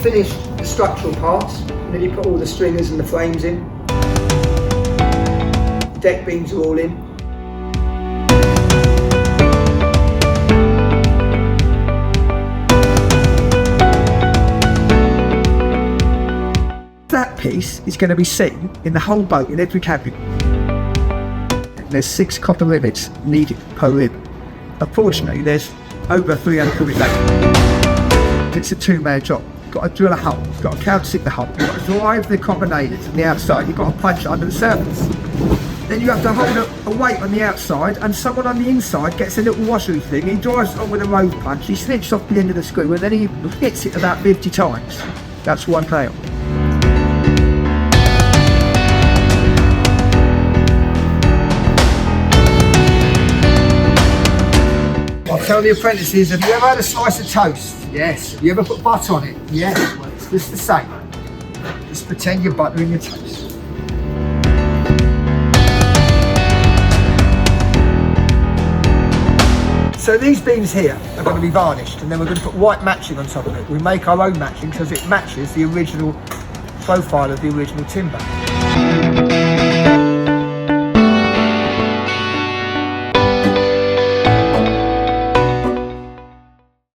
finish the structural parts, and then you put all the stringers and the frames in. The deck beams are all in. That piece is going to be seen in the whole boat, in every cabin. There's 6 copper rivets needed per rib. Unfortunately, there's over 300 rivets. It's a 2-man job. You've got to drill a hole, you've got to countersink the hole, you've got to drive the combinators from the outside, you've got to punch it under the surface. Then you have to hold a weight on the outside, and someone on the inside gets a little washery thing, he drives it on with a road punch, he snips off the end of the screw, and then he hits it about 50 times. That's one nail. I'll tell the apprentices, have you ever had a slice of toast? Yes. Have you ever put butter on it? Yes. Well, it's just the same. Just pretend you're buttering your toast. So these beams here are going to be varnished, and then we're going to put white matching on top of it. We make our own matching because it matches the original profile of the original timber.